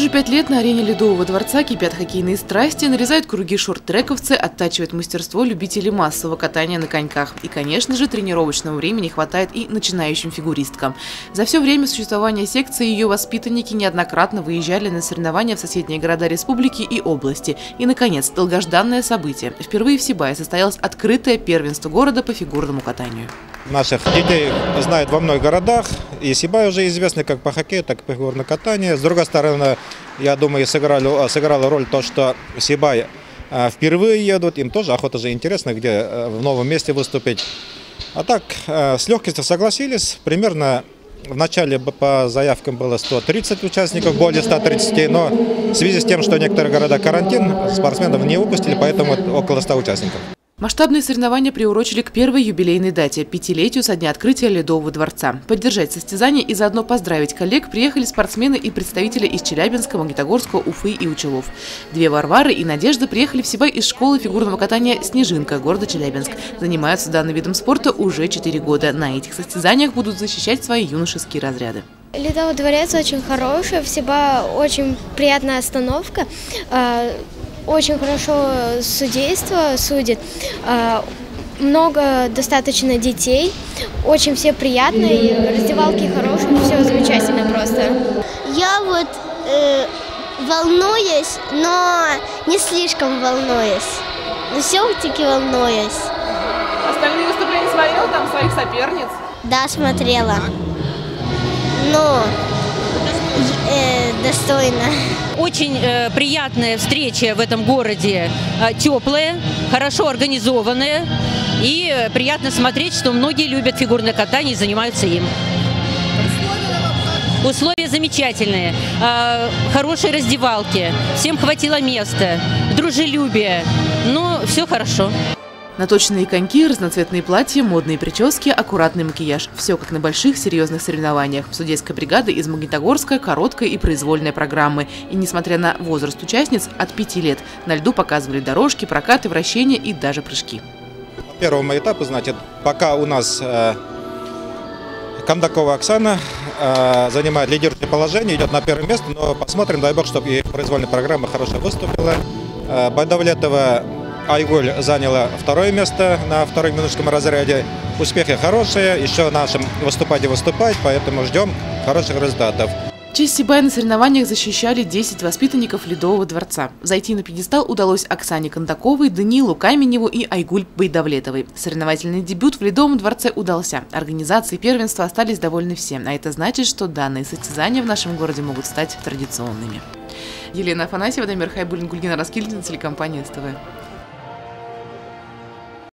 уже 5 лет на арене Ледового дворца кипят хоккейные страсти, нарезают круги шорт-трековцы, оттачивает мастерство любителей массового катания на коньках. И, конечно же, тренировочного времени хватает и начинающим фигуристкам. За все время существования секции ее воспитанники неоднократно выезжали на соревнования в соседние города республики и области. И, наконец, долгожданное событие. Впервые в Сибае состоялось открытое первенство города по фигурному катанию. Наших детей знают во многих городах, и Сибай уже известный как по хоккею, так и по фигурному катанию. С другой стороны, я думаю, сыграла роль то, что Сибай впервые едут, им тоже охота же интересно, где в новом месте выступить. А так, с легкостью согласились, примерно в начале по заявкам было 130 участников, более 130, но в связи с тем, что некоторые города карантин, спортсменов не выпустили, поэтому около 100 участников. Масштабные соревнования приурочили к первой юбилейной дате – 5-летию со дня открытия Ледового дворца. Поддержать состязания и заодно поздравить коллег приехали спортсмены и представители из Челябинска, Магнитогорска, Уфы и Учелов. Две Варвары и Надежда приехали в Сибай из школы фигурного катания «Снежинка» города Челябинск. Занимаются данным видом спорта уже 4 года. На этих состязаниях будут защищать свои юношеские разряды. Ледовый дворец очень хороший, в Сибае очень приятная остановка. Очень хорошо судейство судит, много достаточно детей, очень все приятные, раздевалки хорошие, все замечательно просто. Я вот волнуюсь, но не слишком волнуюсь, но все-таки волнуюсь. Остальные выступления смотрела, там своих соперниц? Да, смотрела, но достойно. Очень приятная встреча в этом городе, теплая, хорошо организованная, и приятно смотреть, что многие любят фигурное катание и занимаются им. Условия замечательные, хорошие раздевалки, всем хватило места, дружелюбие, но все хорошо. Наточенные коньки, разноцветные платья, модные прически, аккуратный макияж. Все как на больших серьезных соревнованиях. Судейская бригада из Магнитогорска, короткой и произвольной программы. И несмотря на возраст участниц от 5 лет, на льду показывали дорожки, прокаты, вращения и даже прыжки. По первому этапу, значит, пока у нас Кондакова Оксана занимает лидирующее положение, идет на первое место, но посмотрим, дай бог, чтобы и произвольная программа хорошо выступила. Байдавлетова Айгуль заняла второе место на втором минутском разряде. Успехи хорошие, еще нашим выступать и выступать, поэтому ждем хороших результатов. Честь Сибая на соревнованиях защищали 10 воспитанников Ледового дворца. Зайти на пьедестал удалось Оксане Кондаковой, Даниилу Каменеву и Айгуль Байдавлетовой. Соревновательный дебют в Ледовом дворце удался. Организации первенства остались довольны все. А это значит, что данные состязания в нашем городе могут стать традиционными. Елена Афанасьева, Дамир Хайбуллин, Гульгина Раскильдина, телекомпания СТВ.